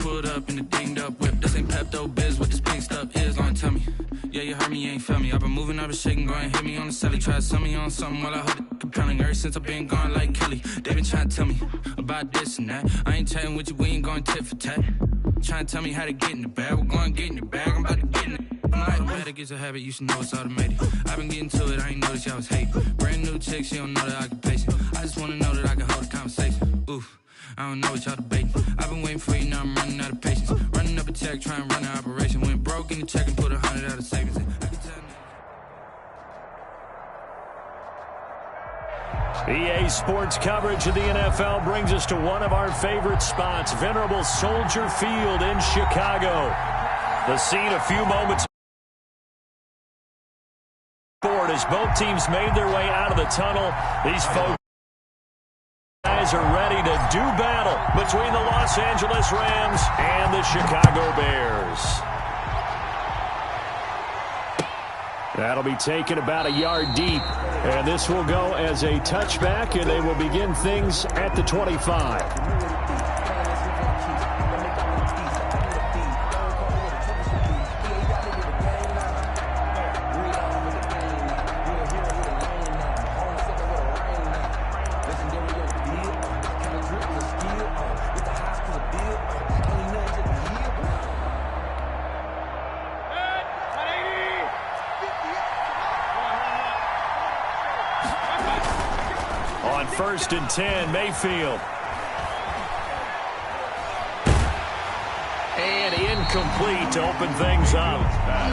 Pulled up in the dinged up whip. This ain't Pepto Biz. What this pink stuff is, long tell me. Yeah, you heard me, you ain't felt me. I've been moving, I've been shaking, go and hit me on the celly. Try to sell me on something while I hold it compelling. Ever since I've been gone like Kelly, they been trying to tell me about this and that. I ain't chatting with you, we ain't going tit for tat. Trying to tell me how to get in the bag. We're going to get in the bag, I'm about to get in it. I'm like, better get a habit, you should know it's automated. I've been getting to it, I ain't noticed y'all was hating. Brand new chick, she don't know the occupation. I just wanna know that I can hold a conversation. Oof, I don't know what y'all debating. I've been waiting for you, now I'm running out of patience. Running up a check, trying to run an operation. Went broke in the check and put 100 out of savings in. I can tell EA Sports coverage of the NFL brings us to one of our favorite spots, venerable Soldier Field in Chicago. The scene a few moments forward as both teams made their way out of the tunnel. These folks are ready to do battle between the Los Angeles Rams and the Chicago Bears. That'll be taken about a yard deep, and this will go as a touchback, and they will begin things at the 25. On 1st and 10, Mayfield. And incomplete to open things up.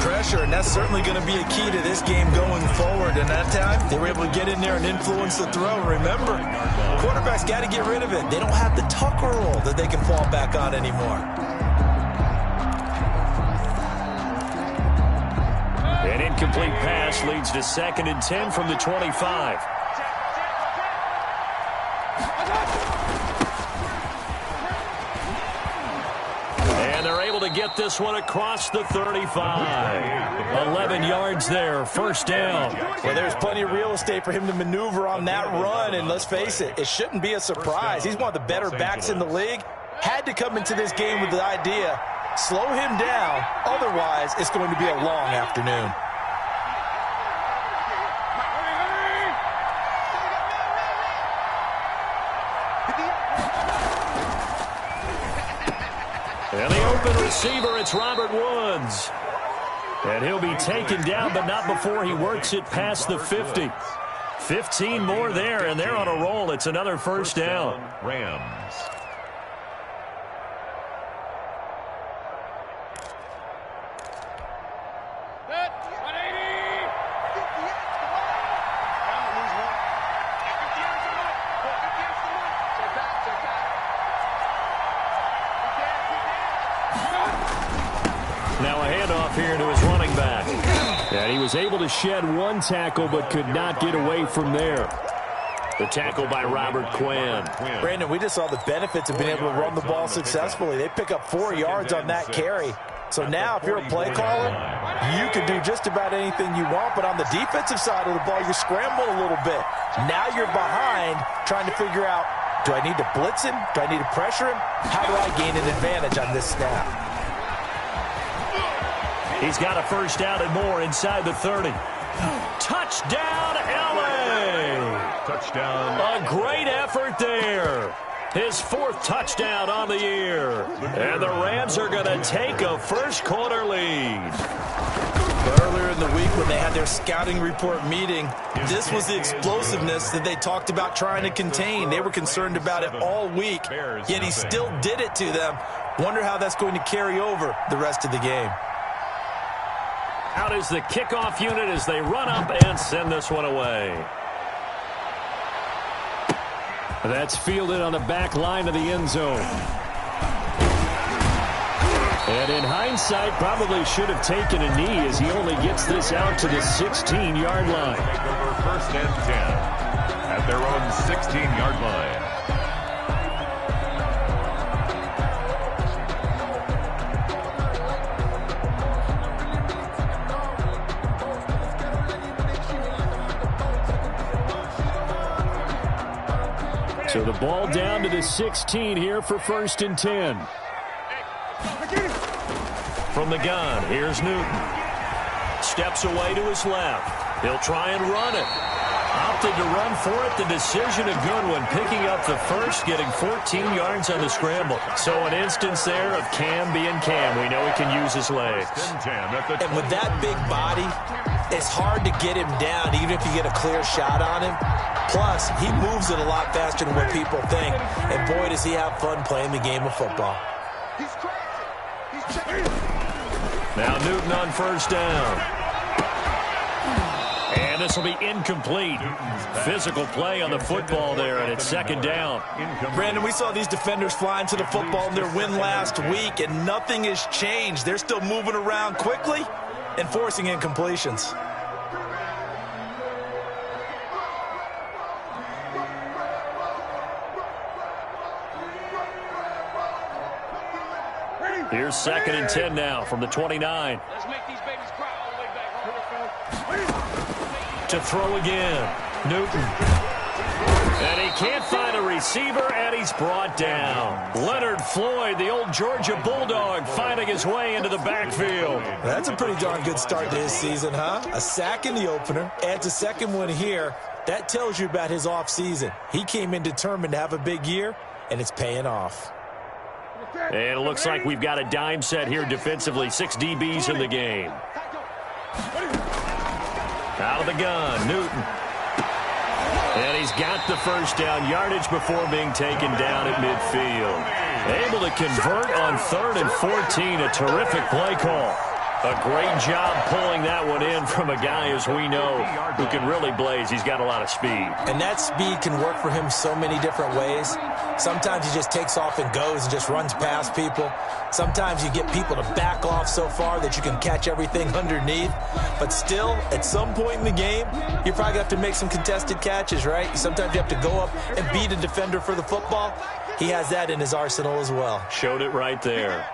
Pressure, and that's certainly going to be a key to this game going forward. And that time, they were able to get in there and influence the throw. Remember, quarterbacks got to get rid of it. They don't have the Tucker roll that they can fall back on anymore. An incomplete pass leads to 2nd and 10 from the 25. And they're able to get this one across the 35. 11 yards there, 1st down. Well, there's plenty of real estate for him to maneuver on that run, and let's face it, it shouldn't be a surprise. He's one of the better backs in the league. Had to come into this game with the idea, slow him down, otherwise it's going to be a long afternoon. And the open receiver, it's Robert Woods. And he'll be taken down, but not before he works it past the 50. 15 more there, and they're on a roll. It's another 1st down. Rams. Now a handoff here to his running back. And he was able to shed one tackle but could not get away from there. The tackle by Robert Quinn. Brandon, we just saw the benefits of being able to run the ball successfully. They pick up 4 yards on that carry. So now if you're a play caller, you can do just about anything you want. But on the defensive side of the ball, you're scrambling a little bit. Now you're behind trying to figure out, do I need to blitz him? Do I need to pressure him? How do I gain an advantage on this snap? He's got a 1st down and more inside the 30. Touchdown, LA! Touchdown. A great effort there. His 4th touchdown on the year. And the Rams are going to take a 1st quarter lead. Earlier in the week when they had their scouting report meeting, this was the explosiveness that they talked about trying to contain. They were concerned about it all week, yet he still did it to them. Wonder how that's going to carry over the rest of the game. Out is the kickoff unit as they run up and send this one away. That's fielded on the back line of the end zone. And in hindsight, probably should have taken a knee as he only gets this out to the 16-yard line. Over 1st and 10 at their own 16-yard line. So the ball down to the 16 here for 1st and 10. From the gun, here's Newton. Steps away to his left. He'll try and run it. Opted to run for it. The decision a good one. Picking up the first, getting 14 yards on the scramble. So an instance there of Cam being Cam. We know he can use his legs. And with that big body, it's hard to get him down, even if you get a clear shot on him. Plus, he moves it a lot faster than what people think. And boy, does he have fun playing the game of football. Now Newton on first down. And this will be incomplete. Physical play on the football there, and it's second down. Brandon, we saw these defenders flying to the football in their win last week, and nothing has changed. They're still moving around quickly and forcing incompletions. Here's 2nd and 10 now from the 29. Let's make these babies cry all the way back. To throw again, Newton. And he can't find a receiver, and he's brought down. Leonard Floyd, the old Georgia Bulldog, finding his way into the backfield. That's a pretty darn good start to his season, huh? A sack in the opener, adds a second one here. That tells you about his offseason. He came in determined to have a big year, and it's paying off. And it looks like we've got a dime set here defensively. 6 DBs in the game. Out of the gun, Newton. And he's got the first down, yardage before being taken down at midfield. Able to convert on 3rd and 14. A terrific play call. A great job pulling that one in from a guy, as we know, who can really blaze. He's got a lot of speed. And that speed can work for him so many different ways. Sometimes he just takes off and goes and just runs past people. Sometimes you get people to back off so far that you can catch everything underneath. But still, at some point in the game, you're probably going to have to make some contested catches, right? Sometimes you have to go up and beat a defender for the football. He has that in his arsenal as well. Showed it right there.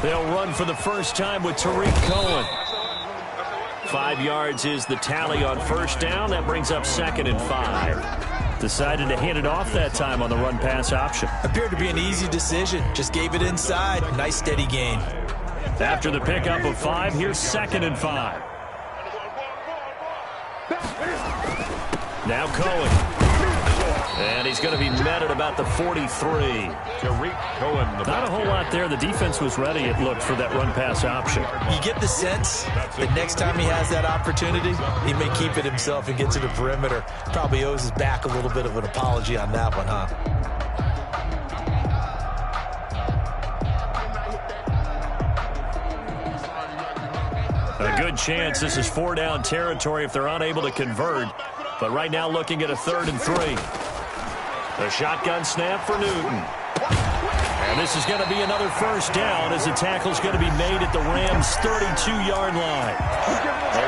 They'll run for the first time with Tariq Cohen. 5 yards is the tally on first down. That brings up 2nd and 5. Decided to hand it off that time on the run-pass option. Appeared to be an easy decision. Just gave it inside. Nice, steady gain. After the pickup of 5, here's 2nd and 5. Now Cohen. And he's going to be met at about the 43. Tariq Cohen. Not a whole lot there. The defense was ready, it looked, for that run-pass option. You get the sense that next time he has that opportunity, he may keep it himself and get to the perimeter. Probably owes his back a little bit of an apology on that one, huh? A good chance this is 4-down territory if they're unable to convert. But right now looking at a 3rd and 3. A shotgun snap for Newton. And this is going to be another first down as the tackle's going to be made at the Rams' 32-yard line.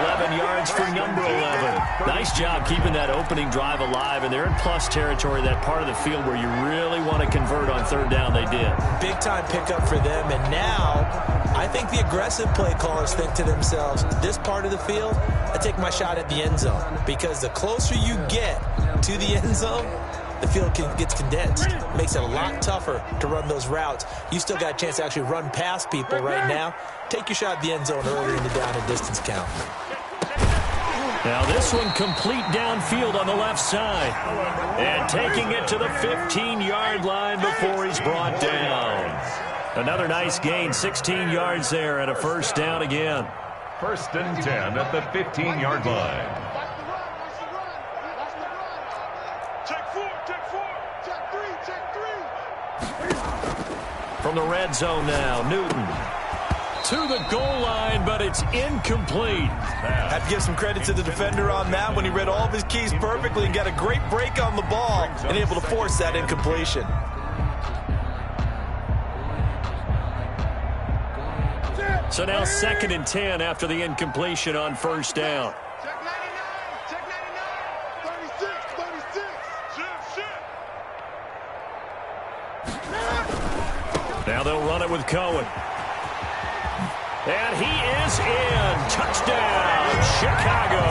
11 yards for number 11. Nice job keeping that opening drive alive, and they're in plus territory, that part of the field where you really want to convert on 3rd down. They did. Big-time pickup for them, and now I think the aggressive play callers think to themselves, this part of the field, I take my shot at the end zone, because the closer you get to the end zone, the field gets condensed. Makes it a lot tougher to run those routes. You still got a chance to actually run past people right now. Take your shot at the end zone early in the down and distance count. Now this one complete downfield on the left side. And taking it to the 15-yard line before he's brought down. Another nice gain, 16 yards there, and a first down again. 1st and 10 at the 15-yard line. From the red zone now, Newton to the goal line, but it's incomplete. Have to give some credit to the defender on that when he read all of his keys perfectly and got a great break on the ball and able to force that incompletion. So now 2nd and 10 after the incompletion on first down. Check 99. Check 99. 36. 36. Now they'll run it with Cohen. And he is in. Touchdown, Chicago.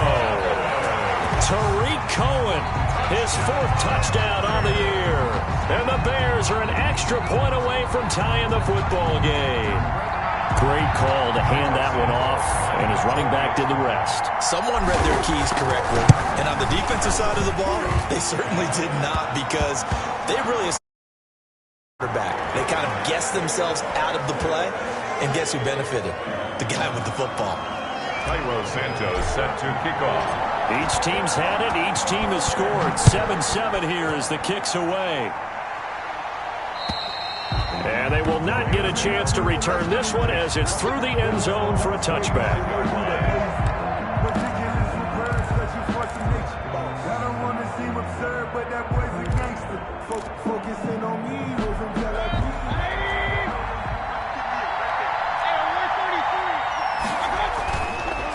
Tariq Cohen, his 4th touchdown on the year. And the Bears are an extra point away from tying the football game. Great call to hand that one off, and his running back did the rest. Someone read their keys correctly, and on the defensive side of the ball, they certainly did not, because they really quarterback. They kind of guessed themselves out of the play, and guess who benefited? The guy with the football. Cairo Santos set to kick off. Each team's had it. Each team has scored. 7-7 here as the kick's away. And they will not get a chance to return this one as it's through the end zone for a touchback.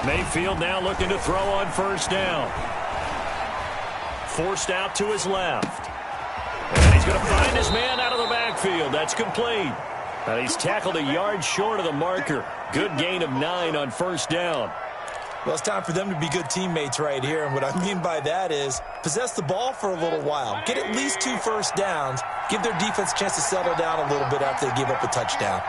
Mayfield now looking to throw on first down. Forced out to his left. And he's going to find his man out of the backfield. That's complete. And he's tackled a yard short of the marker. Good gain of 9 on first down. Well, it's time for them to be good teammates right here. And what I mean by that is possess the ball for a little while. Get at least 2 first downs. Give their defense a chance to settle down a little bit after they give up a touchdown.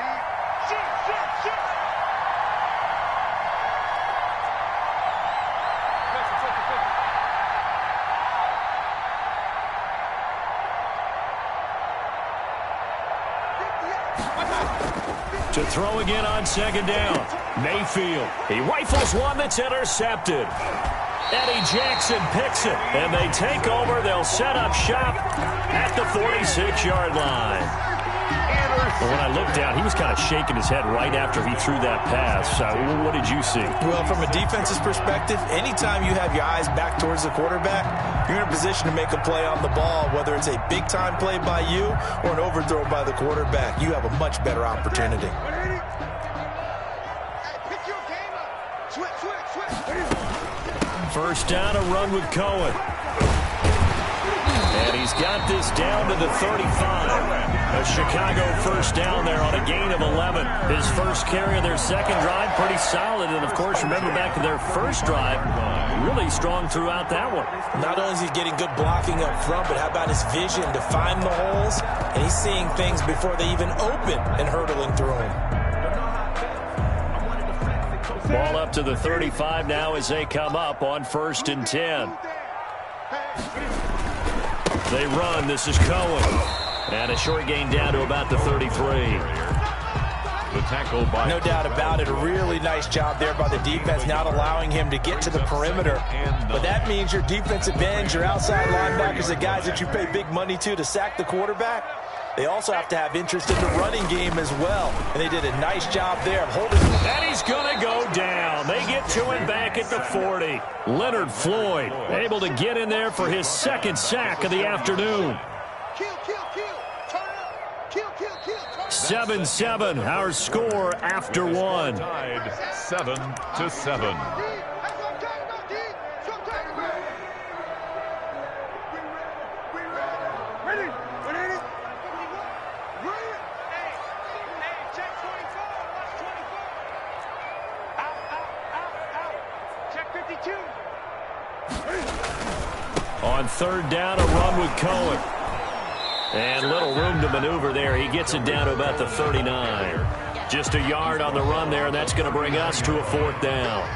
To throw again on second down. Mayfield. He rifles one that's intercepted. Eddie Jackson picks it, and they take over. They'll set up shop at the 46-yard line. But when I looked down, he was kind of shaking his head right after he threw that pass. What did you see? Well, from a defense's perspective, anytime you have your eyes back towards the quarterback, you're in a position to make a play on the ball, whether it's a big-time play by you or an overthrow by the quarterback. You have a much better opportunity. First down, a run with Cohen. And he's got this down to the 35. A Chicago first down there on a gain of 11. His first carry of their second drive, pretty solid. And, of course, remember back to their first drive, really strong throughout that one. Not only is he getting good blocking up front, but how about his vision to find the holes? And he's seeing things before they even open and hurtling through them. Ball up to the 35 now as they come up on 1st and 10. They run. This is Cohen. And a short gain down to about the 33. The tackle by... No doubt about it. A really nice job there by the defense, not allowing him to get to the perimeter. But that means your defensive ends, your outside linebackers, the guys that you pay big money to sack the quarterback, they also have to have interest in the running game as well. And they did a nice job there of holding him. And he's going to go down. They get to him back at the 40. Leonard Floyd able to get in there for his second sack of the afternoon. 7-7, our score after one. Tied 7-7. On third down, a run with Cohen. And little room to maneuver there. He gets it down to about the 39. Just a yard on the run there, and that's going to bring us to a 4th down.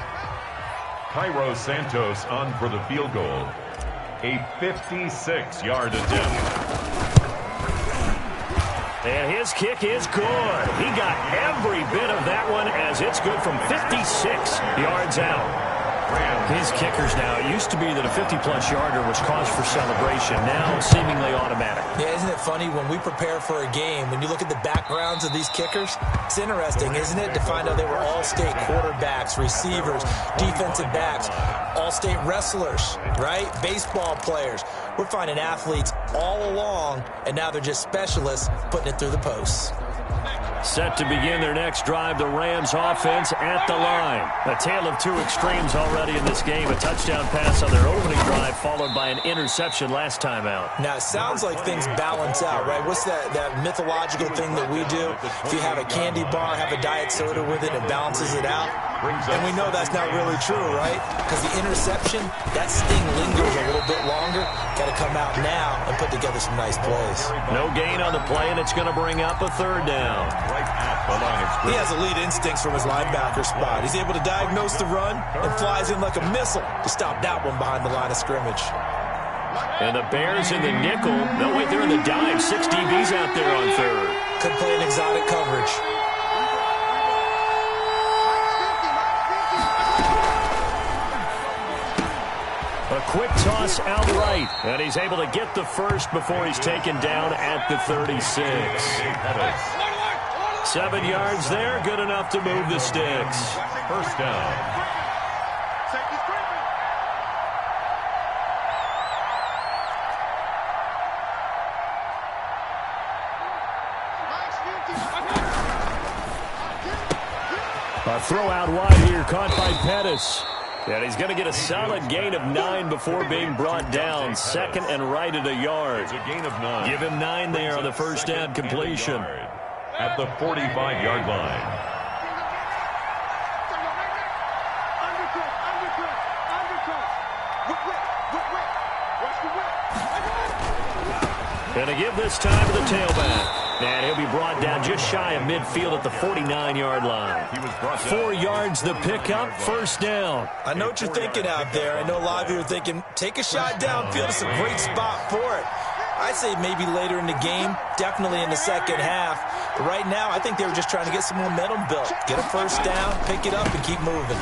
Cairo Santos on for the field goal. A 56-yard attempt. And his kick is good. He got every bit of that one as it's good from 56 yards out. His kickers now, it used to be that a 50-plus yarder was cause for celebration. Now seemingly automatic. Yeah, isn't it funny when we prepare for a game, when you look at the backgrounds of these kickers, it's interesting, isn't it, to find out they were all-state quarterbacks, receivers, defensive backs, all-state wrestlers, right? Baseball players. We're finding athletes all along, and now they're just specialists putting it through the posts. Set to begin their next drive, the Rams offense at the line. A tale of two extremes already in this game. A touchdown pass on their opening drive, followed by an interception last time out. Now, it sounds like things balance out, right? What's that mythological thing that we do? If you have a candy bar, have a diet soda with it, it balances it out. And we know that's not really true, right? Because the interception, that sting lingers a little bit longer. Got to come out now and put together some nice plays. No gain on the play, and it's going to bring up a third down. Right at the line of scrimmage. He has elite instincts from his linebacker spot. He's able to diagnose the run and flies in like a missile to stop that one behind the line of scrimmage. And the Bears in the nickel. No, wait, they're in the dime. 6 DBs out there on third. Could play an exotic coverage. A quick toss out right, and he's able to get the first before he's taken down at the 36. 7 yards there, good enough to move the sticks. First down. A throw out wide here, caught by Pettis. And he's going to get a solid gain of 9 before being brought down. Second and right at a yard. It's a gain of 9. Give him 9 there on the first down completion. At the 45-yard line. And to give this time to the tailback. And he'll be brought down just shy of midfield at the 49-yard line. He was brought down. 4 yards the pickup, first down. I know what you're thinking out there. I know a lot of you are thinking, take a shot downfield. It's a great spot for it. I say maybe later in the game, definitely in the second half. But right now, I think they were just trying to get some momentum built. Get a first down, pick it up, and keep moving.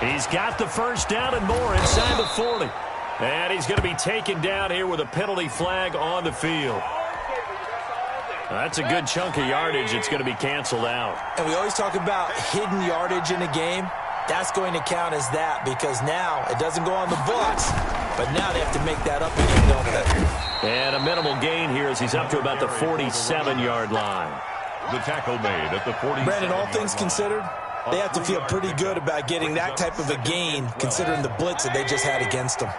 He's got the first down and more inside the 40. And he's going to be taken down here with a penalty flag on the field. That's a good chunk of yardage. It's going to be canceled out. And we always talk about hidden yardage in a game. That's going to count as that because now it doesn't go on the books, but now they have to make that up again, don't they? And a minimal gain here as he's up to about the 47-yard line. The tackle made at the 47. Brandon, all things considered, they have to feel pretty good about getting that type of a gain considering the blitz that they just had against them.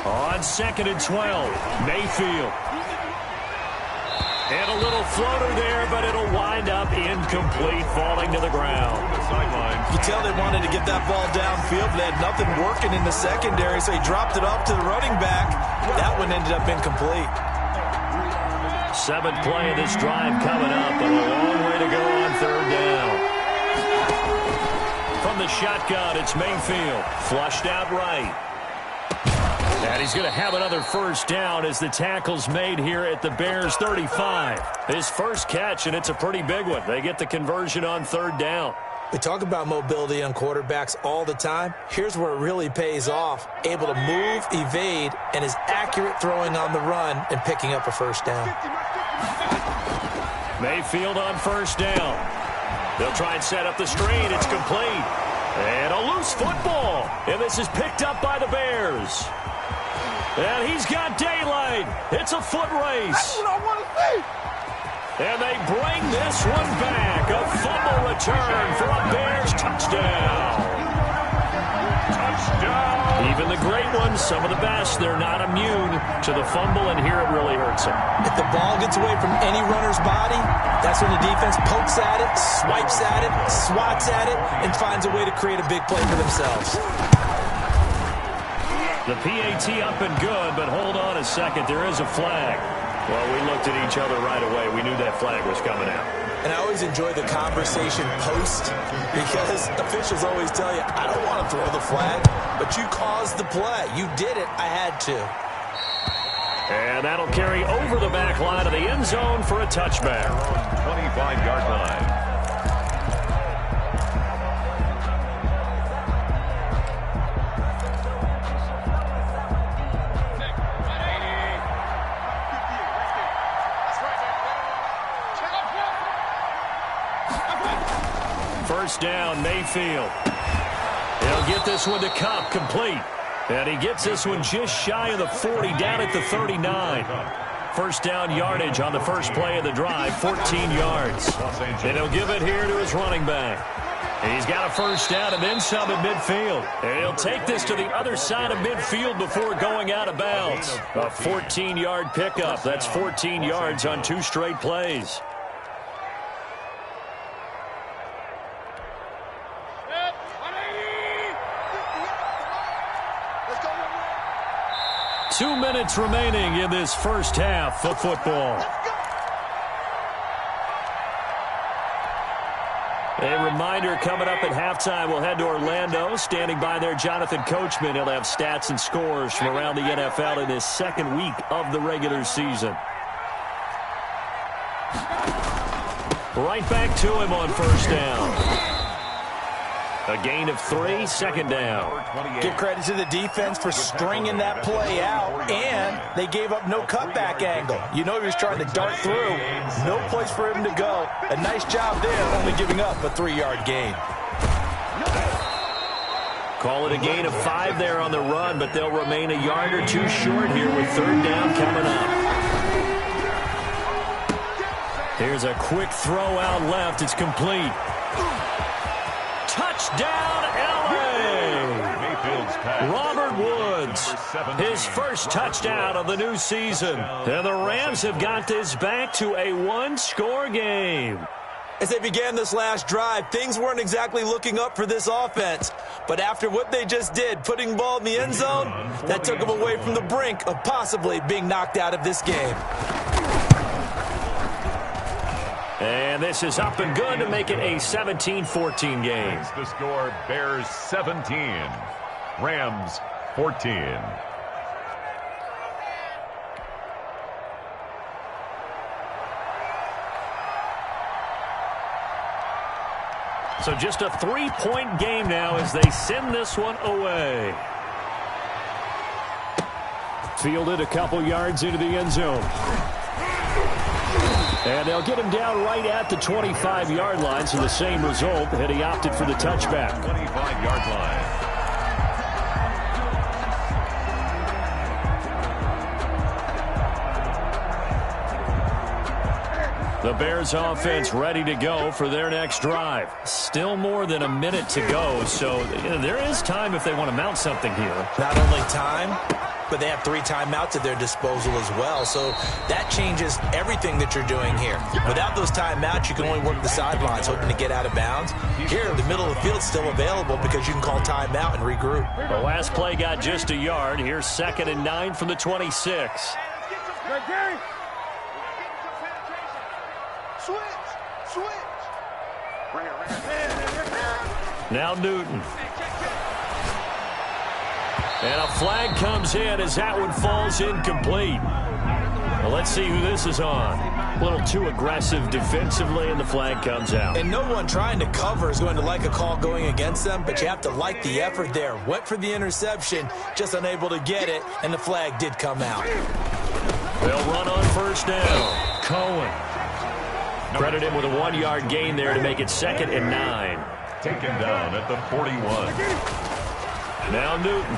On 2nd and 12, Mayfield. And a little floater there, but it'll wind up incomplete, falling to the ground. You tell they wanted to get that ball downfield, but they had nothing working in the secondary, so he dropped it off to the running back. That one ended up incomplete. 7th play of this drive coming up, but a long way to go on third down. From the shotgun, it's Mayfield. Flushed out right. And he's going to have another first down as the tackle's made here at the Bears' 35. His first catch, and it's a pretty big one. They get the conversion on third down. We talk about mobility on quarterbacks all the time. Here's where it really pays off. Able to move, evade, and is accurate throwing on the run and picking up a first down. Mayfield on first down. They'll try and set up the screen. It's complete. And a loose football. And this is picked up by the Bears. And he's got daylight. It's a foot race. That's what I want to see. And they bring this one back. A fumble return for a Bears touchdown. Touchdown. Even the great ones, some of the best, they're not immune to the fumble, and here it really hurts them. If the ball gets away from any runner's body, that's when the defense pokes at it, swipes at it, swats at it, and finds a way to create a big play for themselves. The PAT up and good, but hold on a second. There is a flag. Well, we looked at each other right away. We knew that flag was coming out. And I always enjoy the conversation post because officials always tell you, I don't want to throw the flag, but you caused the play. You did it. I had to. And that'll carry over the back line of the end zone for a touchback. 25-yard line. First down, Mayfield. He'll get this one to Cup, complete. And he gets this one just shy of the 40, down at the 39. First down yardage on the first play of the drive, 14 yards. And he'll give it here to his running back. He's got a first down and then some at midfield. And he'll take this to the other side of midfield before going out of bounds. A 14-yard pickup. That's 14 yards on 2 straight plays. Let's go. 2 minutes remaining in this first half of football. A reminder, coming up at halftime, we'll head to Orlando. Standing by there, Jonathan Coachman. He'll have stats and scores from around the NFL in his second week of the regular season. Right back to him on first down. A gain of 3, second down. Give credit to the defense for stringing that play out, and they gave up no cutback angle. You know he was trying to dart through. No place for him to go. A nice job there, only giving up a 3-yard gain. Call it a gain of 5 there on the run, but they'll remain a yard or 2 short here with third down coming up. Here's a quick throw out left. It's complete. Touchdown, L.A. Robert Woods, his first touchdown of the new season. And the Rams have got this back to a 1-score game. As they began this last drive, things weren't exactly looking up for this offense. But after what they just did, putting the ball in the end zone, that took them away from the brink of possibly being knocked out of this game. And this is up and good to make it a 17-14 game. The score, Bears 17, Rams 14. So just a 3-point game now as they send this one away. Fielded a couple yards into the end zone. And they'll get him down right at the 25-yard line, so the same result, and he opted for the touchback. 25-yard line. The Bears offense ready to go for their next drive. Still more than a minute to go, so there is time if they want to mount something here. Not only time, but they have 3 timeouts at their disposal as well. So that changes everything that you're doing here. Without those timeouts, you can only work the sidelines, hoping to get out of bounds. Here, the middle of the field is still available because you can call timeout and regroup. The last play got just a yard. Here's 2nd and 9 from the 26. Now Newton. And a flag comes in as that one falls incomplete. Well, let's see who this is on. A little too aggressive defensively, and the flag comes out. And no one trying to cover is going to like a call going against them, but you have to like the effort there. Went for the interception, just unable to get it, and the flag did come out. They'll run on first down. Cohen. Credit him with a 1-yard gain there to make it 2nd and 9. Taken down at the 41. Now Newton.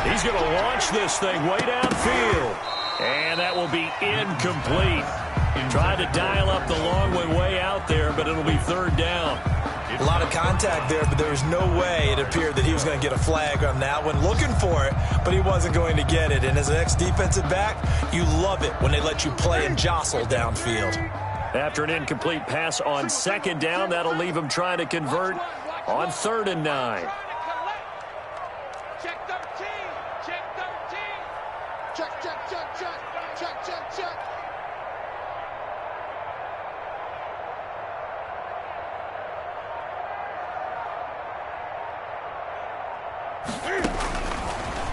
He's going to launch this thing way downfield. And that will be incomplete. Tried to dial up the long one way out there, but it'll be third down. A lot of contact there, but there was no way it appeared that he was going to get a flag on that one. Looking for it, but he wasn't going to get it. And as an ex-defensive back, you love it when they let you play and jostle downfield. After an incomplete pass on 2nd down, that'll leave him trying to convert on 3rd and 9. Check 13. Check 13. Check, check, check, check. Check, check, check.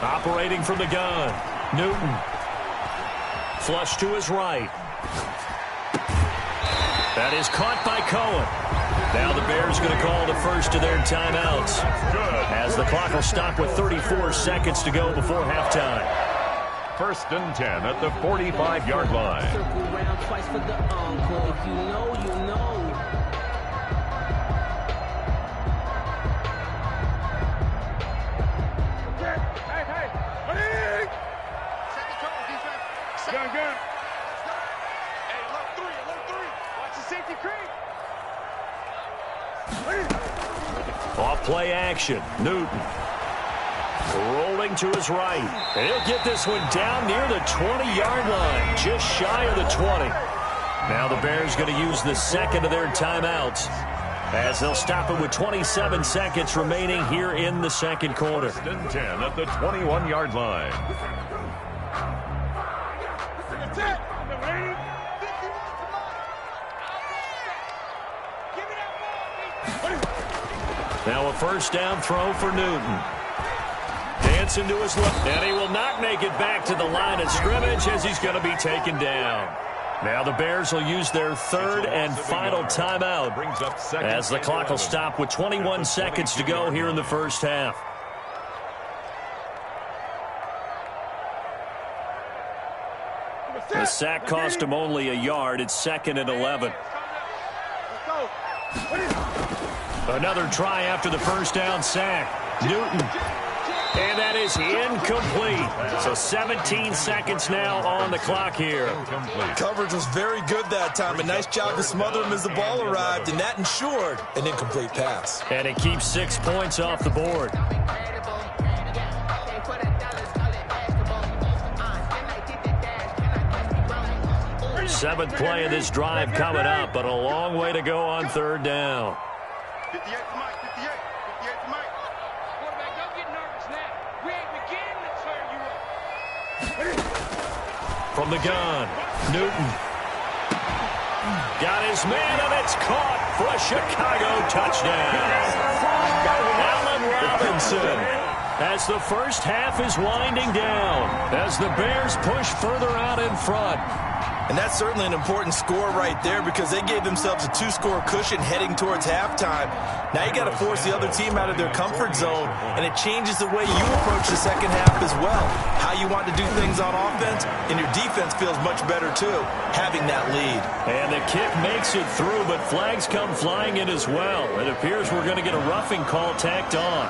Operating from the gun. Newton. Flush to his right. That is caught by Cohen. Now the Bears going to call the first of their timeouts as the clock will stop with 34 seconds to go before halftime. 1st and 10 at the 45-yard line. Circle around twice for the encore. If you know, you know. Hey, hey. Second total defense. gun. Hey, alert three. Watch the safety creep. Off play action. Newton. Rolling to his right. And he'll get this one down near the 20-yard line. Just shy of the 20. Now the Bears going to use the second of their timeouts, as they'll stop it with 27 seconds remaining here in the second quarter. 10 at the 21-yard line. Now a first down throw for Newton. Dancing to his left, and he will not make it back to the line of scrimmage as he's going to be taken down. Now the Bears will use their third and final timeout, as the clock will stop with 21 seconds to go here in the first half. The sack cost him only a yard. It's 2nd and 11. Another try after the first down sack. Newton. And that is incomplete. So 17 seconds now on the clock here. Coverage was very good that time. A nice job to smother him as the ball arrived, and that ensured an incomplete pass. And it keeps 6 points off the board. Seventh play of this drive coming up, but a long way to go on third down. 58 to Mike, 58 to Mike. Quarterback, don't get nervous now. We ain't beginning to turn you up. From the gun, Newton. Got his man, and it's caught for a Chicago touchdown. Allen Robinson, as the first half is winding down, as the Bears push further out in front. And that's certainly an important score right there, because they gave themselves a 2-score cushion heading towards halftime. Now you got to force the other team out of their comfort zone, and it changes the way you approach the second half as well. How you want to do things on offense, and your defense feels much better too, having that lead. And the kick makes it through, but flags come flying in as well. It appears we're going to get a roughing call tacked on.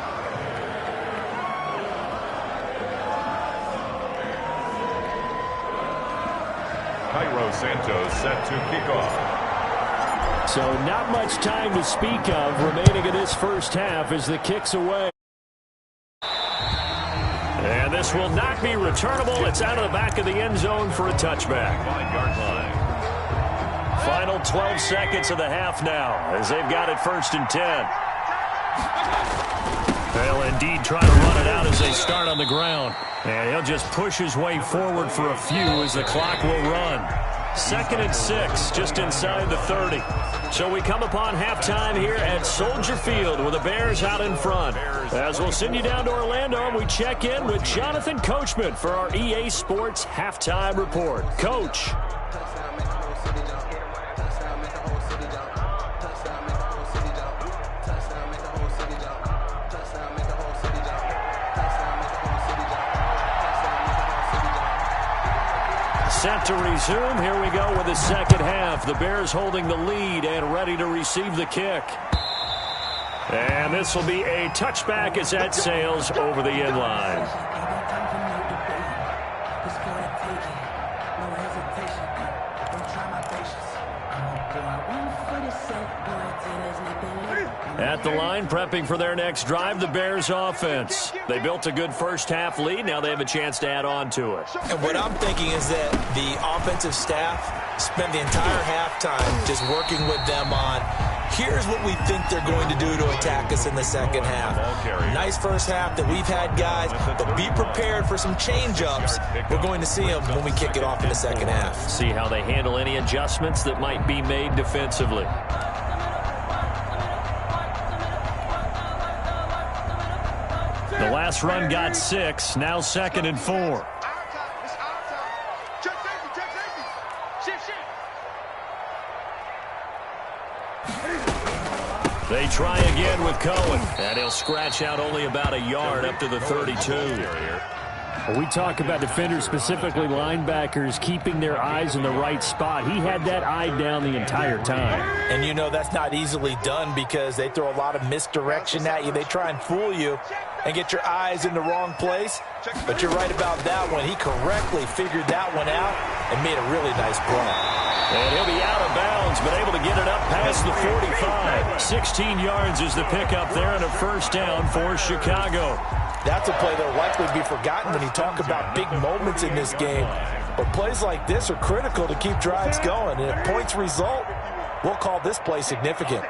Santos set to kick off. So not much time to speak of remaining in this first half as the kick's away. And this will not be returnable. It's out of the back of the end zone for a touchback. 5-yard line. Final 12 seconds of the half now, as they've got it 1st and 10. They'll indeed try to run it out as they start on the ground. And he'll just push his way forward for a few as the clock will run. 2nd and 6, just inside the 30. So we come upon halftime here at Soldier Field with the Bears out in front. As we'll send you down to Orlando, and we check in with Jonathan Coachman for our EA Sports Halftime Report. Coach. Set to resume. Here we go with the second half. The Bears holding the lead and ready to receive the kick. And this will be a touchback as that sails over the end line. At the line, prepping for their next drive, the Bears offense. They built a good first half lead. Now they have a chance to add on to it. And what I'm thinking is that the offensive staff spent the entire halftime just working with them on, here's what we think they're going to do to attack us in the second half. Nice first half that we've had, guys, but be prepared for some change-ups. We're going to see them when we kick it off in the second half. See how they handle any adjustments that might be made defensively. The last run got 6, now 2nd and 4. They try again with Cohen, and he'll scratch out only about a yard up to the 32. We talk about defenders, specifically linebackers, keeping their eyes in the right spot. He had that eye down the entire time. And you know that's not easily done because they throw a lot of misdirection at you. They try and fool you. and get your eyes in the wrong place. But you're right about that one. He correctly figured that one out and made a really nice play. And he'll be out of bounds, but able to get it up past the 45. 16 yards is the pickup there, and a first down for Chicago. That's a play that will likely be forgotten when you talk about big moments in this game. But plays like this are critical to keep drives going. And if points result, we'll call this play significant.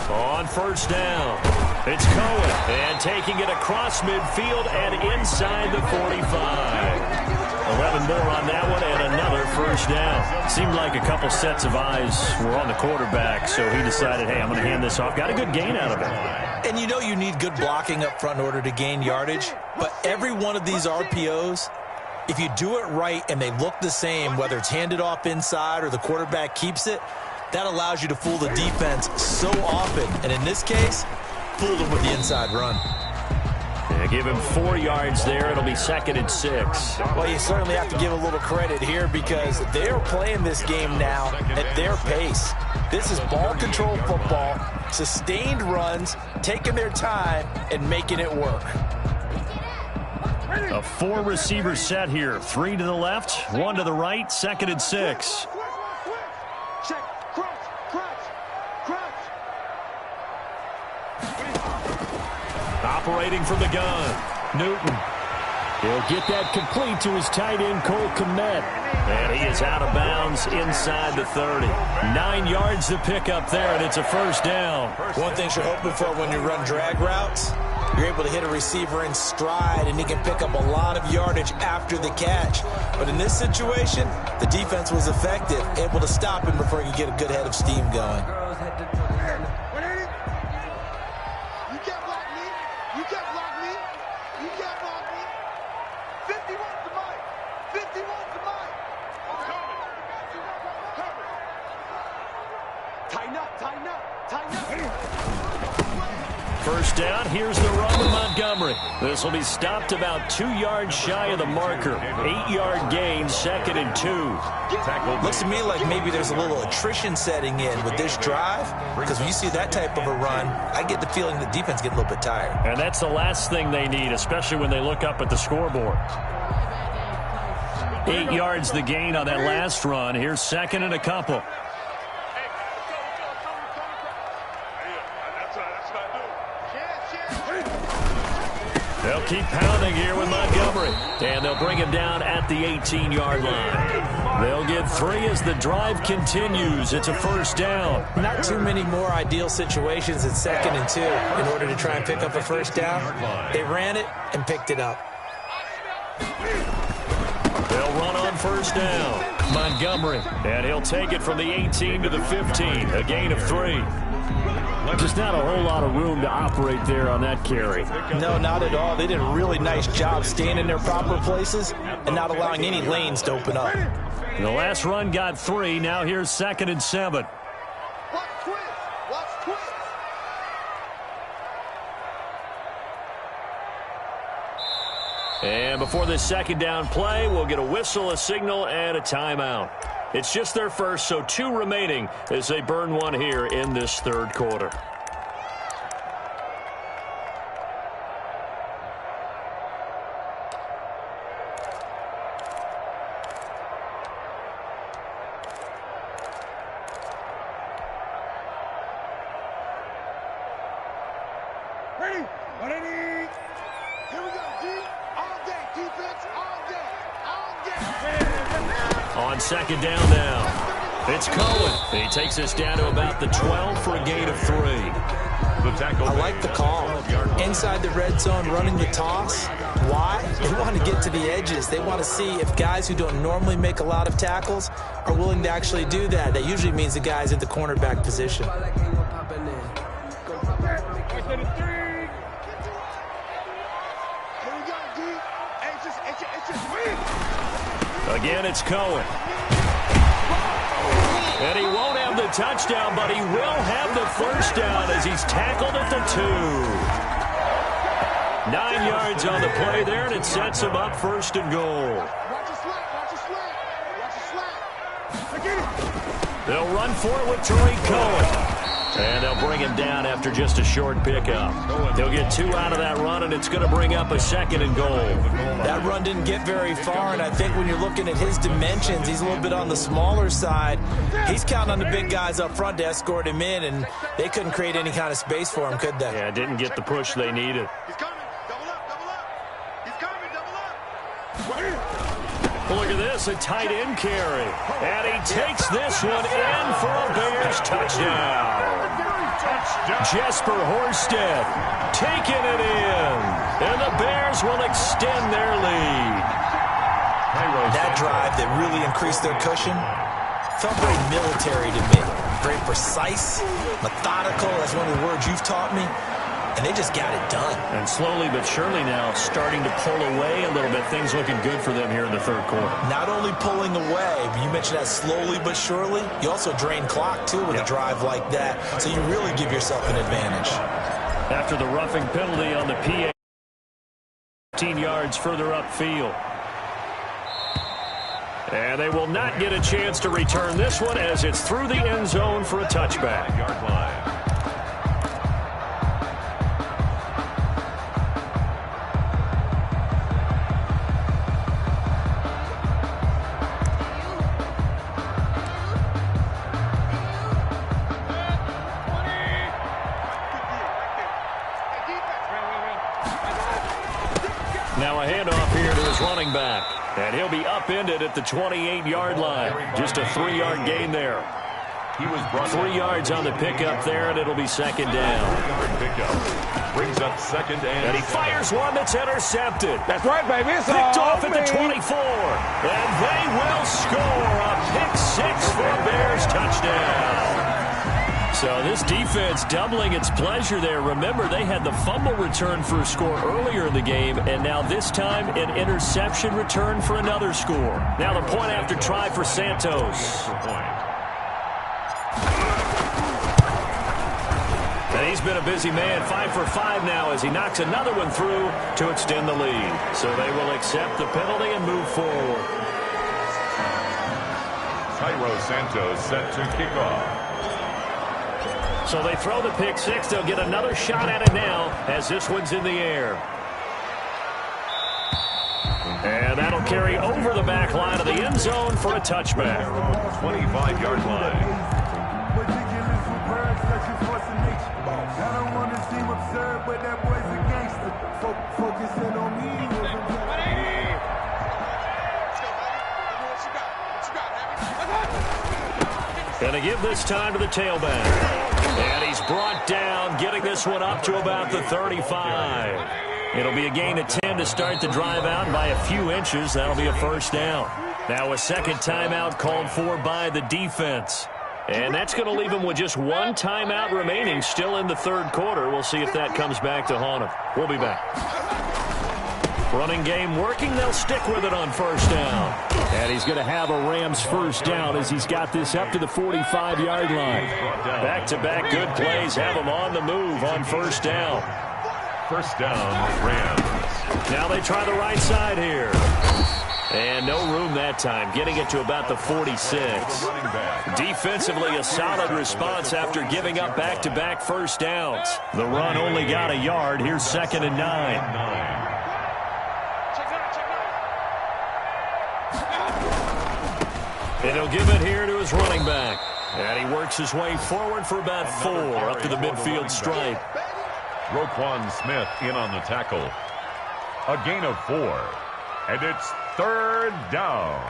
On first down, it's Cohen, and taking it across midfield and inside the 45. 11 more on that one, and another first down. Seemed like a couple sets of eyes were on the quarterback, so he decided, hey, I'm going to hand this off. Got a good gain out of it. And you know you need good blocking up front in order to gain yardage, but every one of these RPOs, if you do it right and they look the same, whether it's handed off inside or the quarterback keeps it, that allows you to fool the defense so often. And in this case, fooled them with the inside run. Yeah, give him 4 yards there. It'll be 2nd and 6. Well, you certainly have to give a little credit here because they're playing this game now at their pace. This is ball control football, sustained runs, taking their time and making it work. A 4-receiver set here. 3 to the left, 1 to the right, 2nd and 6. Operating from the gun, Newton. He'll get that complete to his tight end, Cole Kmet. And he is out of bounds inside the 30. 9 yards to pick up there, and it's a first down. One thing you're hoping for when you run drag routes, you're able to hit a receiver in stride, and he can pick up a lot of yardage after the catch. But in this situation, the defense was effective, able to stop him before he could get a good head of steam going. First down, here's the run to Montgomery. This will be stopped about 2 yards shy of the marker. 8-yard gain, 2nd and 2. Looks to me like maybe there's a little attrition setting in with this drive, because when you see that type of a run, I get the feeling the defense get a little bit tired. And that's the last thing they need, especially when they look up at the scoreboard. 8 yards the gain on that last run. Here's 2nd and a couple. They'll keep pounding here with Montgomery. And they'll bring him down at the 18-yard line. They'll get 3 as the drive continues. It's a first down. Not too many more ideal situations at 2nd and 2 in order to try and pick up a first down. They ran it and picked it up. They'll run on first down. Montgomery. And he'll take it from the 18 to the 15. A gain of 3. Just not a whole lot of room to operate there on that carry. No, not at all. They did a really nice job staying in their proper places and not allowing any lanes to open up. The last run got 3. Now here's 2nd and 7. And before this second down play, we'll get a whistle, a signal, and a timeout. It's just their first, so 2 remaining as they burn 1 here in this third quarter. Ready? Here we go, D. All day, defense, all day. On second down now, it's Cohen. He takes us down to about the 12 for a gain of 3. I like the call. Inside the red zone, running the toss. Why? They want to get to the edges. They want to see if guys who don't normally make a lot of tackles are willing to actually do that. That usually means the guy's in the cornerback position. Again, it's Cohen. And he won't have the touchdown, but he will have the first down as he's tackled at the 2. 9 yards on the play there, and it sets him up 1st and goal. They'll run for it with Tariq Cohen. And they'll bring him down after just a short pickup. They'll get 2 out of that run, and it's going to bring up a 2nd and goal. That run didn't get very far, and I think when you're looking at his dimensions, he's a little bit on the smaller side. He's counting on the big guys up front to escort him in, and they couldn't create any kind of space for him, could they? Yeah, didn't get the push they needed. He's coming. Double up, double up. He's coming, double up. Look at this, a tight end carry. And he takes this one in for a Bears touchdown. Jesper Horsted taking it in. And the Bears will extend their lead. That drive that really increased their cushion felt very military to me. Very precise, methodical. That's one of the words you've taught me. And they just got it done. And slowly but surely now starting to pull away a little bit. Things looking good for them here in the 3rd quarter. Not only pulling away, but you mentioned that slowly but surely. You also drain clock, too, with a drive like that. So you really give yourself an advantage. After the roughing penalty on the PA, 15 yards further upfield. And they will not get a chance to return this one as it's through the end zone for a touchback. Yard line. Now a handoff here to his running back. And he'll be upended at the 28-yard line. Just a 3-yard gain there. He was brought 3 yards on the pickup there, and it'll be 2nd down. Pickup. Brings up 2nd and he fires one that's intercepted. That's right, baby. It's Picked all off at the 24. And they will score a pick 6 for a Bears touchdown. So this defense doubling its pleasure there. Remember, they had the fumble return for a score earlier in the game, and now this time an interception return for another score. Now the point after try for Santos. And he's been a busy man, 5 for 5 now as he knocks another one through to extend the lead. So they will accept the penalty and move forward. Cairo Santos set to kick off. So they throw the pick 6. They'll get another shot at it now as this one's in the air. And that'll carry over the back line of the end zone for a touchback. 25-yard line. And they give this time to the tailback. And he's brought down, getting this one up to about the 35. It'll be a gain of 10 to start the drive out by a few inches. That'll be a 1st down. Now a 2nd timeout called for by the defense. And that's going to leave them with just 1 timeout remaining still in the 3rd quarter. We'll see if that comes back to haunt them. We'll be back. Running game working. They'll stick with it on 1st down. And he's going to have a Rams 1st down as he's got this up to the 45-yard line. Back-to-back good plays have them on the move on 1st down. 1st down, Rams. Now they try the right side here. And no room that time, getting it to about the 46. Defensively, a solid response after giving up back-to-back 1st downs. The run only got a yard. Here's 2nd and 9. And he'll give it here to his running back. And he works his way forward for about 4 up to the midfield stripe. Roquan Smith in on the tackle. A gain of 4. And it's 3rd down.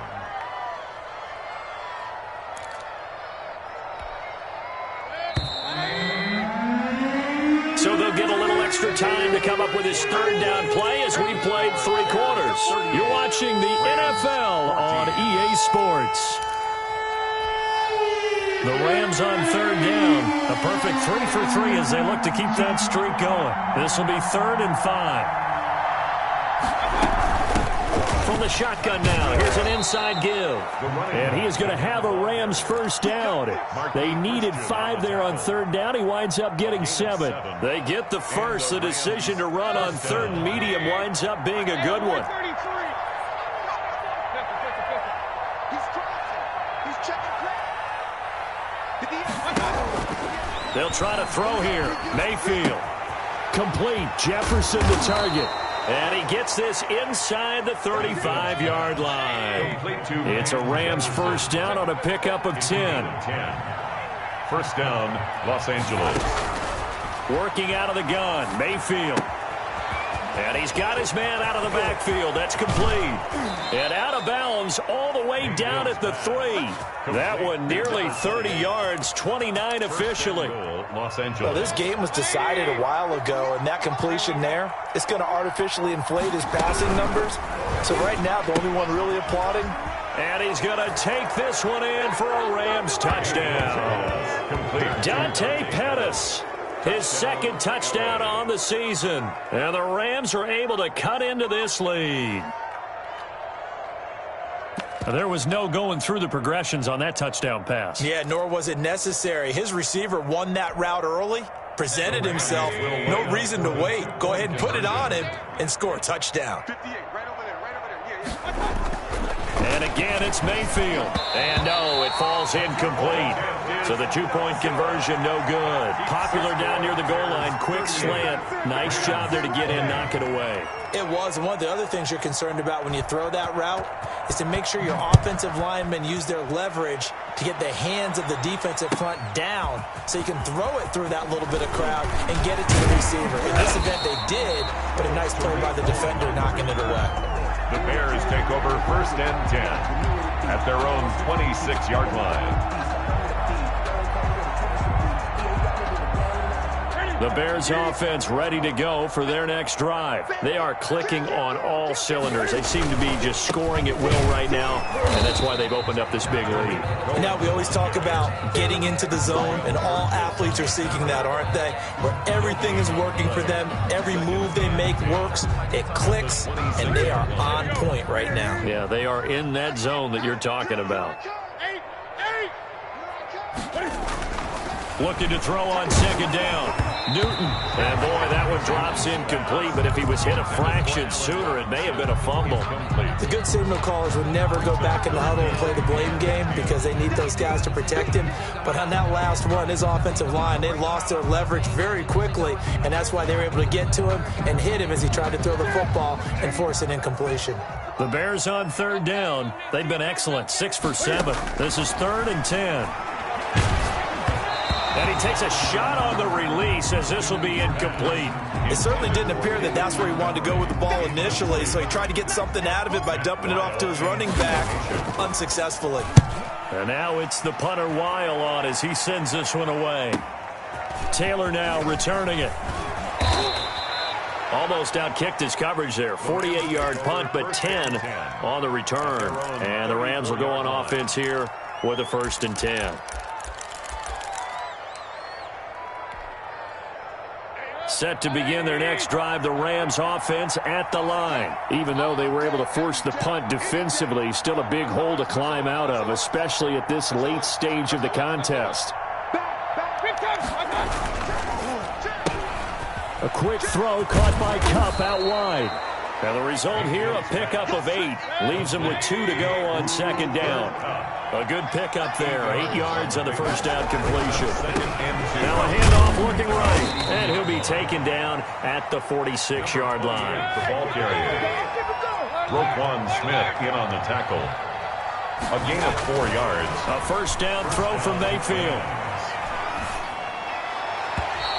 So they'll get a little extra time to come up with his 3rd down play as we played 3 quarters. You're watching the NFL on EA Sports. The Rams on 3rd down. A perfect 3 for 3 as they look to keep that streak going. This will be 3rd and 5. From the shotgun now, here's an inside give. And he is going to have a Rams 1st down. They needed 5 there on 3rd down. He winds up getting 7. They get the 1st. The decision to run on 3rd and medium winds up being a good one. They'll try to throw here. Mayfield. Complete. Jefferson the target. And he gets this inside the 35-yard line. It's a Rams first down on a pickup of 10. First down, Los Angeles. Working out of the gun, Mayfield. And he's got his man out of the backfield. That's complete. And out of bounds all the way down at the 3. That one nearly 30 yards, 29 officially. Los Angeles. Well, this game was decided a while ago, and that completion there, it's going to artificially inflate his passing numbers. So right now, the only one really applauding. And he's going to take this one in for a Rams touchdown. Dante Pettis. His second touchdown on the season. And the Rams are able to cut into this lead. There was no going through the progressions on that touchdown pass. Yeah, nor was it necessary. His receiver won that route early, presented himself. No reason to wait. Go ahead and put it on him and score a touchdown. And again, it's Mayfield. And no, it falls incomplete. So the two-point conversion, no good. Popular down near the goal line. Quick slant. Nice job there to get in, knock it away. It was. And one of the other things you're concerned about when you throw that route is to make sure your offensive linemen use their leverage to get the hands of the defensive front down so you can throw it through that little bit of crowd and get it to the receiver. In this event, they did, but a nice play by the defender knocking it away. The Bears take over first and 10 at their own 26-yard line. The Bears offense ready to go for their next drive. They are clicking on all cylinders. They seem to be just scoring at will right now, and that's why they've opened up this big lead. Now we always talk about getting into the zone, and all athletes are seeking that, aren't they? Where everything is working for them. Every move they make works. It clicks, and they are on point right now. Yeah, they are in that zone that you're talking about. Looking to throw on second down. Newton. And boy, that one drops incomplete, but if he was hit a fraction sooner, it may have been a fumble. The good signal callers would never go back in the huddle and play the blame game because they need those guys to protect him. But on that last one, his offensive line, they lost their leverage very quickly, and that's why they were able to get to him and hit him as he tried to throw the football and force an incompletion. The Bears on third down. They've been excellent, 6 for 7. This is 3rd and 10. And he takes a shot on the release as this will be incomplete. It certainly didn't appear that that's where he wanted to go with the ball initially, so he tried to get something out of it by dumping it off to his running back unsuccessfully. And now it's the punter Weil on as he sends this one away. Taylor now returning it. Almost outkicked his coverage there. 48-yard punt, but 10 on the return. And the Rams will go on offense here with a 1st and 10. Set to begin their next drive, the Rams offense at the line. Even though they were able to force the punt defensively, still a big hole to climb out of, especially at this late stage of the contest. A quick throw caught by Kupp out wide. And the result here, a pickup of 8. Leaves him with 2 to go on second down. A good pickup there. 8 yards on the first down completion. Now a handoff looking right. And he'll be taken down at the 46-yard line. The ball carrier. Roquan Smith in on the tackle. A gain of 4 yards. A first down throw from Mayfield.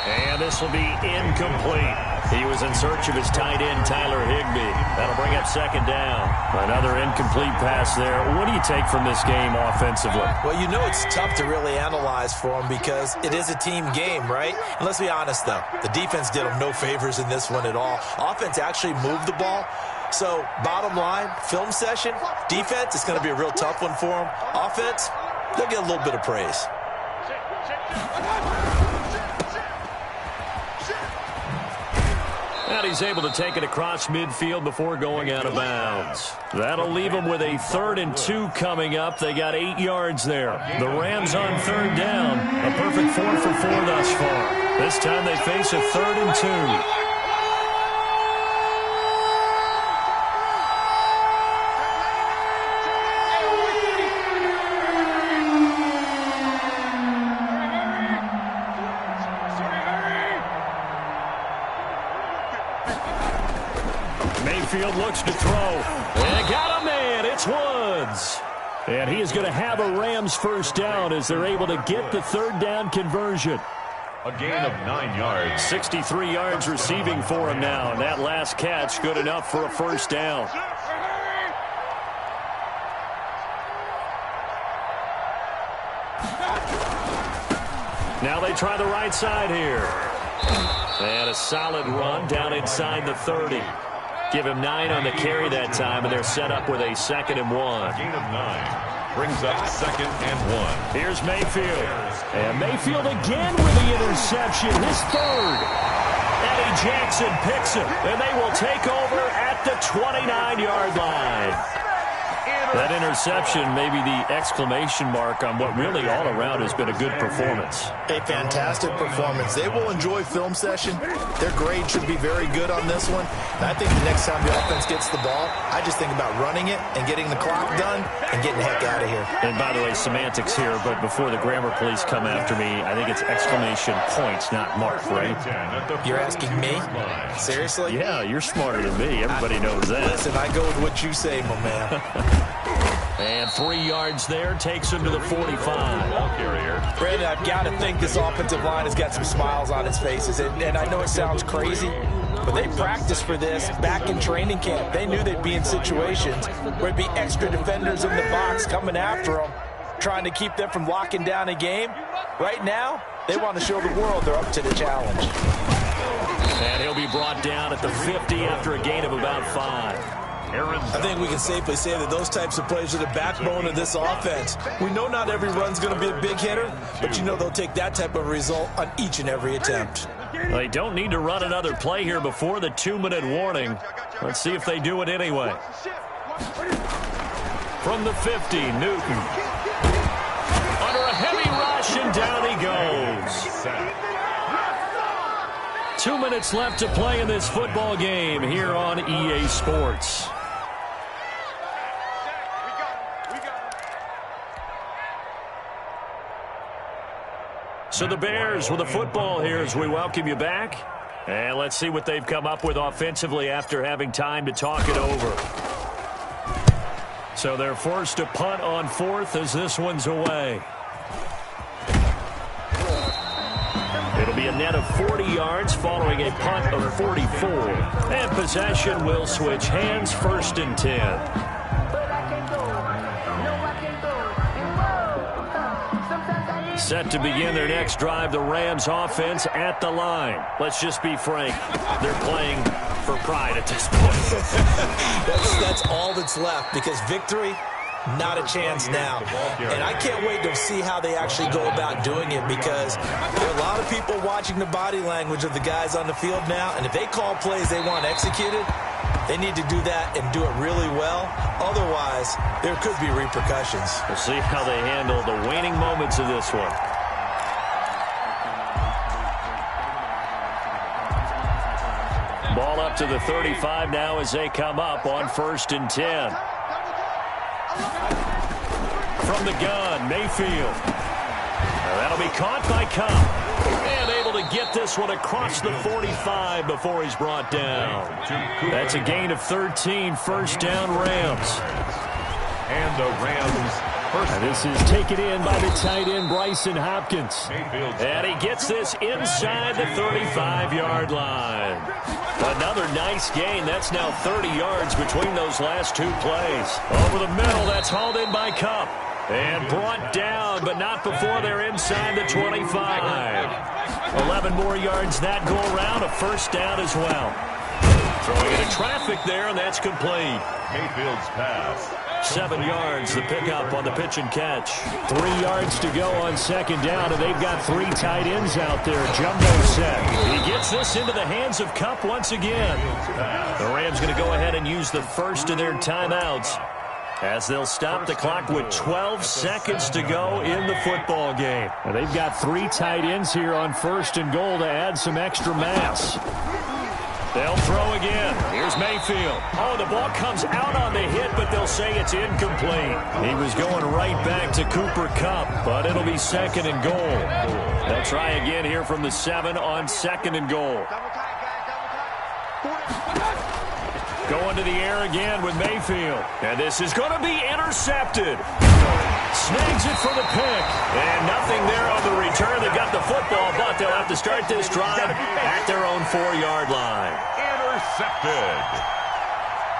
And this will be incomplete. He was in search of his tight end, Tyler Higbee. That'll bring up second down. Another incomplete pass there. What do you take from this game offensively? Well, you know it's tough to really analyze for him because it is a team game, right? And let's be honest, though. The defense did him no favors in this one at all. Offense actually moved the ball. So, bottom line, film session, defense, it's going to be a real tough one for him. Offense, they'll get a little bit of praise. And he's able to take it across midfield before going out of bounds. That'll leave him with a 3rd and 2 coming up. They got 8 yards there. The Rams on 3rd down. A perfect 4 for 4 thus far. This time they face a 3rd and 2. Mayfield looks to throw. And got a man. It's Woods. And he is going to have a Rams first down as they're able to get the third down conversion. A gain of 9 yards. 63 yards receiving for him now. And that last catch good enough for a first down. Now they try the right side here. And a solid run down inside the 30. Give him 9 on the carry that time, and they're set up with a 2nd and 1. A gain of 9 brings up 2nd and 1. Here's Mayfield. And Mayfield again with the interception, his third. Eddie Jackson picks it, and they will take over at the 29-yard line. That interception may be the exclamation mark on what really all around has been a good performance. A fantastic performance. They will enjoy film session. Their grade should be very good on this one. And I think the next time the offense gets the ball, I just think about running it and getting the clock done and getting the heck out of here. And by the way, semantics here, but before the grammar police come after me, I think it's exclamation points, not mark, right? You're asking me? Seriously? Yeah, you're smarter than me. Everybody knows that. Listen, I go with what you say, my man. And 3 yards there takes him to the 45. Brandon, I've got to think this offensive line has got some smiles on its faces. And I know it sounds crazy, but they practiced for this back in training camp. They knew they'd be in situations where there'd be extra defenders in the box coming after them, trying to keep them from locking down a game. Right now, they want to show the world they're up to the challenge. And he'll be brought down at the 50 after a gain of about 5. I think we can safely say that those types of plays are the backbone of this offense. We know not every run's going to be a big hitter, but you know they'll take that type of result on each and every attempt. They don't need to run another play here before the 2-minute warning. Let's see if they do it anyway. From the 50, Newton. Under a heavy rush, and down he goes. 2 minutes left to play in this football game here on EA Sports. So the Bears with the football here as we welcome you back. And let's see what they've come up with offensively after having time to talk it over. So they're forced to punt on 4th as this one's away. It'll be a net of 40 yards following a punt of 44. And possession will switch hands, 1st and 10. Set to begin their next drive, the Rams offense at the line. Let's just be frank, they're playing for pride at this point. That's all that's left, because victory, not a chance now. And I can't wait to see how they actually go about doing it, because there are a lot of people watching the body language of the guys on the field now, and if they call plays they want executed, they need to do that and do it really well. Otherwise, there could be repercussions. We'll see how they handle the waning moments of this one. Ball up to the 35 now as they come up on 1st and 10. From the gun, Mayfield. That'll be caught by Cup. And able to get this one across the 45 before he's brought down. That's a gain of 13, 1st down Rams. And the Rams first. And this is taken in by the tight end Bryson Hopkins. And he gets this inside the 35-yard line. Another nice gain. That's now 30 yards between those last 2 plays. Over the middle, that's hauled in by Cup. And brought down, but not before they're inside the 25. 11 more yards that go around, a 1st down as well. Throwing into traffic there, and that's complete. Mayfield's pass. 7 yards, the pickup on the pitch and catch. 3 yards to go on 2nd down, and they've got 3 tight ends out there. Jumbo set. He gets this into the hands of Cup once again. The Rams going to go ahead and use the first of their timeouts, as they'll stop the clock with 12 seconds to go in the football game. And they've got 3 tight ends here on 1st and goal to add some extra mass. They'll throw again. Here's Mayfield. Oh, the ball comes out on the hit, but they'll say it's incomplete. He was going right back to Cooper Kupp, but it'll be 2nd and goal. They'll try again here from the 7 on 2nd and goal. Going to the air again with Mayfield. And this is going to be intercepted. Snags it for the pick. And nothing there on the return. They got the football, but they'll have to start this drive at their own 4-yard line. Intercepted.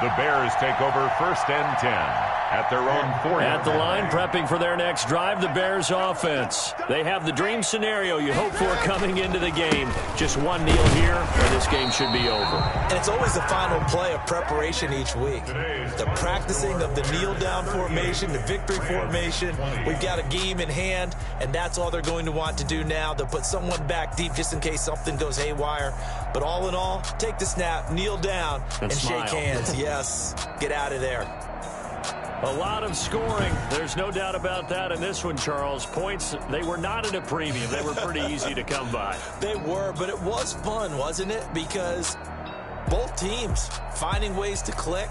The Bears take over 1st and 10 at their own 4-yard line. At the line, prepping for their next drive, the Bears offense. They have the dream scenario you hope for coming into the game. Just one kneel here, and this game should be over. And it's always the final play of preparation each week. The practicing of the kneel-down formation, the victory formation. We've got a game in hand, and that's all they're going to want to do now. They'll put someone back deep just in case something goes haywire. But all in all, take the snap, kneel down, and shake hands. Yes, get out of there. A lot of scoring. There's no doubt about that in this one, Charles. Points, they were not at a premium. They were pretty easy to come by. They were, but it was fun, wasn't it? Because both teams finding ways to click.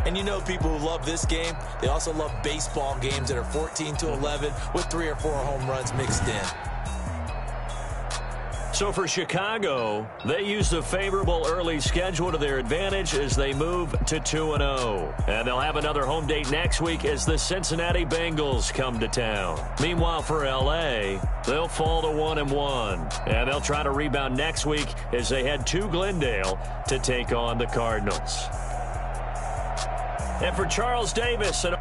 And you know people who love this game, they also love baseball games that are 14-11 with 3 or 4 home runs mixed in. So for Chicago, they use the favorable early schedule to their advantage as they move to 2-0. And they'll have another home date next week as the Cincinnati Bengals come to town. Meanwhile, for L.A., they'll fall to 1-1. And they'll try to rebound next week as they head to Glendale to take on the Cardinals. And for Charles Davis and